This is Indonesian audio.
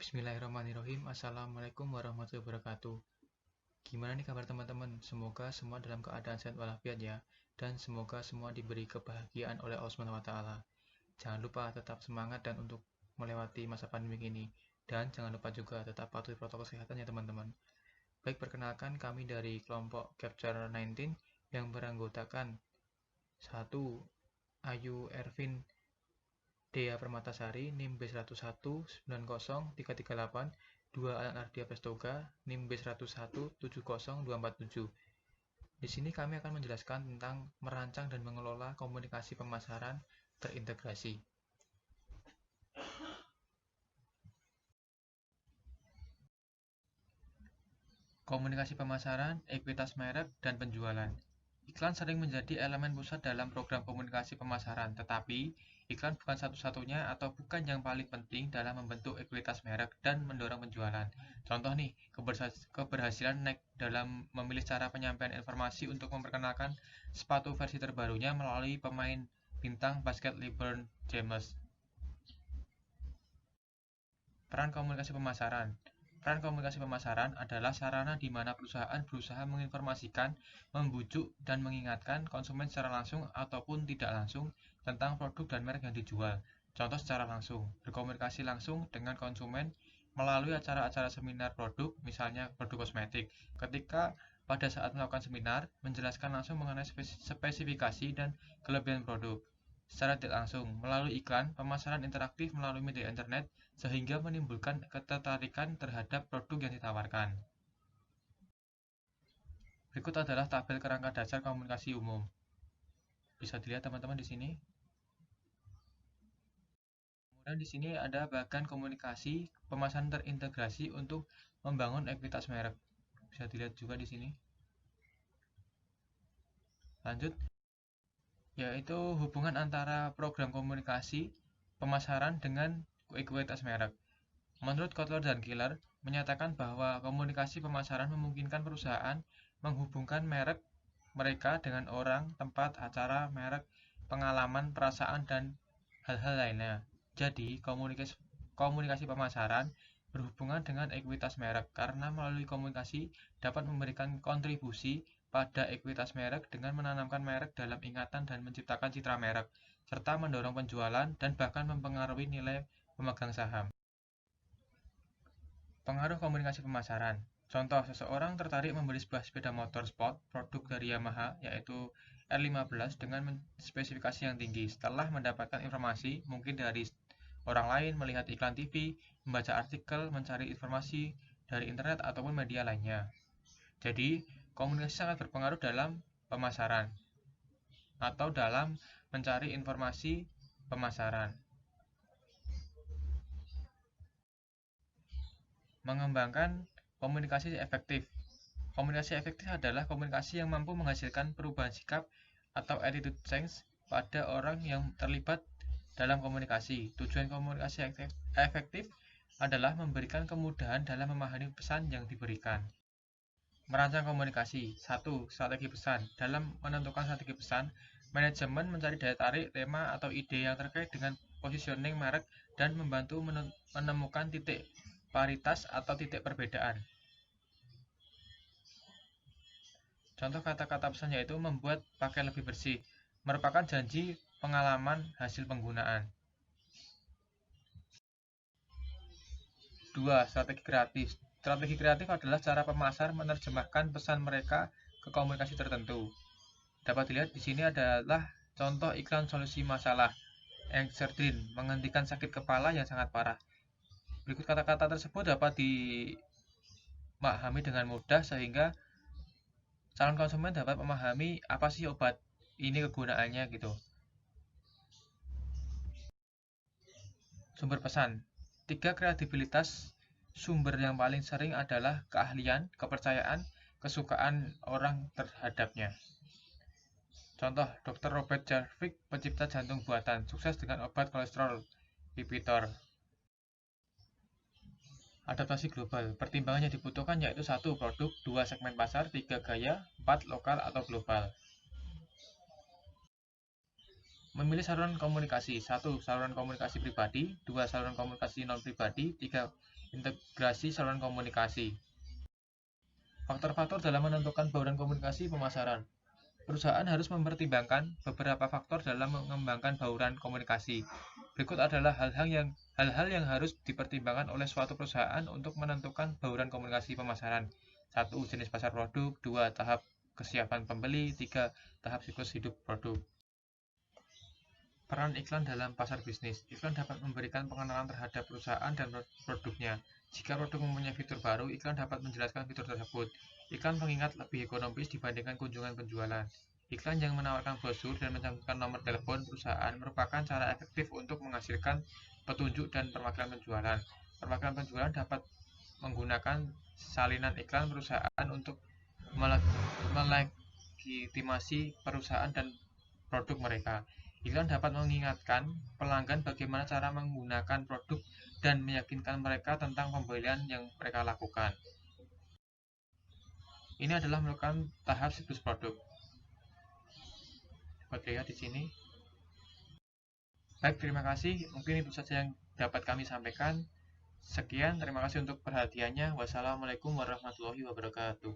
Bismillahirrahmanirrahim. Assalamualaikum warahmatullahi wabarakatuh. Gimana nih kabar teman-teman? Semoga semua dalam keadaan sehat walafiat ya. Dan semoga semua diberi kebahagiaan oleh Allah Subhanahu wa Ta'ala. Jangan lupa tetap semangat dan untuk melewati masa pandemi ini. Dan jangan lupa juga tetap patuhi protokol kesehatan ya teman-teman. Baik, perkenalkan kami dari kelompok Capture 19 yang beranggotakan 1. Ayu Ervin Dea Permatasari, NIM B101 90338, 2 Alan Ardia Prestoga, NIM B101 70247. Di sini kami akan menjelaskan tentang merancang dan mengelola komunikasi pemasaran terintegrasi. Komunikasi pemasaran, ekuitas merek, dan penjualan. Iklan sering menjadi elemen pusat dalam program komunikasi pemasaran, tetapi iklan bukan satu-satunya atau bukan yang paling penting dalam membentuk ekuitas merek dan mendorong penjualan. Contoh nih, keberhasilan Nike dalam memilih cara penyampaian informasi untuk memperkenalkan sepatu versi terbarunya melalui pemain bintang basket LeBron James. Peran komunikasi pemasaran. Peran komunikasi pemasaran adalah sarana di mana perusahaan berusaha menginformasikan, membujuk, dan mengingatkan konsumen secara langsung ataupun tidak langsung tentang produk dan merek yang dijual. Contoh secara langsung, berkomunikasi langsung dengan konsumen melalui acara-acara seminar produk, misalnya produk kosmetik. Ketika pada saat melakukan seminar, menjelaskan langsung mengenai spesifikasi dan kelebihan produk. Secara tidak langsung, melalui iklan, pemasaran interaktif melalui media internet, sehingga menimbulkan ketertarikan terhadap produk yang ditawarkan. Berikut adalah tabel kerangka dasar komunikasi umum. Bisa dilihat teman-teman di sini. Kemudian di sini ada bagian komunikasi pemasaran terintegrasi untuk membangun ekuitas merek. Bisa dilihat juga di sini. Lanjut, yaitu hubungan antara program komunikasi pemasaran dengan ekuitas merek. Menurut Kotler dan Keller, menyatakan bahwa komunikasi pemasaran memungkinkan perusahaan menghubungkan merek mereka dengan orang, tempat, acara, merek, pengalaman, perasaan, dan hal-hal lainnya. Jadi, komunikasi pemasaran berhubungan dengan ekuitas merek karena melalui komunikasi dapat memberikan kontribusi pada ekuitas merek dengan menanamkan merek dalam ingatan dan menciptakan citra merek, serta mendorong penjualan dan bahkan mempengaruhi nilai pemegang saham. Pengaruh komunikasi pemasaran. Contoh, seseorang tertarik membeli sebuah sepeda motor sport produk dari Yamaha, yaitu R15 dengan spesifikasi yang tinggi. Setelah mendapatkan informasi, mungkin dari orang lain, melihat iklan TV, membaca artikel, mencari informasi dari internet ataupun media lainnya. Jadi, komunikasi sangat berpengaruh dalam pemasaran atau dalam mencari informasi pemasaran. Mengembangkan komunikasi efektif. Komunikasi efektif adalah komunikasi yang mampu menghasilkan perubahan sikap atau attitude change pada orang yang terlibat dalam komunikasi. Tujuan komunikasi efektif adalah memberikan kemudahan dalam memahami pesan yang diberikan. Merancang komunikasi. 1. Strategi pesan. Dalam menentukan strategi pesan, manajemen mencari daya tarik, tema, atau ide yang terkait dengan positioning merek dan membantu menemukan titik paritas atau titik perbedaan. Contoh kata-kata pesan yaitu membuat pakaian lebih bersih, merupakan janji pengalaman hasil penggunaan. 2. Strategi kreatif. Strategi kreatif adalah cara pemasar menerjemahkan pesan mereka ke komunikasi tertentu. Dapat dilihat di sini adalah contoh iklan solusi masalah Excedrin menghentikan sakit kepala yang sangat parah. Berikut kata-kata tersebut dapat dipahami dengan mudah sehingga calon konsumen dapat memahami apa sih obat ini kegunaannya gitu. Sumber pesan. 3 kredibilitas sumber yang paling sering adalah keahlian, kepercayaan, kesukaan orang terhadapnya. Contoh, Dr. Robert Jarvik, pencipta jantung buatan, sukses dengan obat kolesterol, Lipitor. Adaptasi global. Pertimbangan yang dibutuhkan yaitu 1. Produk, 2. Segmen pasar, 3. Gaya, 4. Lokal atau global. Memilih saluran komunikasi. 1. Saluran komunikasi pribadi, 2. Saluran komunikasi non-pribadi, 3. Integrasi saluran komunikasi. Faktor-faktor dalam menentukan bauran komunikasi pemasaran. Perusahaan harus mempertimbangkan beberapa faktor dalam mengembangkan bauran komunikasi. Berikut adalah hal-hal yang harus dipertimbangkan oleh suatu perusahaan untuk menentukan bauran komunikasi pemasaran. 1. Jenis pasar produk. 2. Tahap kesiapan pembeli. 3. Tahap siklus hidup produk. Peran iklan dalam pasar bisnis. Iklan dapat memberikan pengenalan terhadap perusahaan dan produknya. Jika produk mempunyai fitur baru, iklan dapat menjelaskan fitur tersebut. Iklan pengingat lebih ekonomis dibandingkan kunjungan penjualan. Iklan yang menawarkan brosur dan mencantumkan nomor telepon perusahaan merupakan cara efektif untuk menghasilkan petunjuk dan perwakilan penjualan. Perwakilan penjualan dapat menggunakan salinan iklan perusahaan untuk melegitimasi perusahaan dan produk mereka. Iklan dapat mengingatkan pelanggan bagaimana cara menggunakan produk dan meyakinkan mereka tentang pembelian yang mereka lakukan. Ini adalah merupakan tahap siklus produk. Dapat lihat di sini. Baik, terima kasih. Mungkin itu saja yang dapat kami sampaikan. Sekian, terima kasih untuk perhatiannya. Wassalamualaikum warahmatullahi wabarakatuh.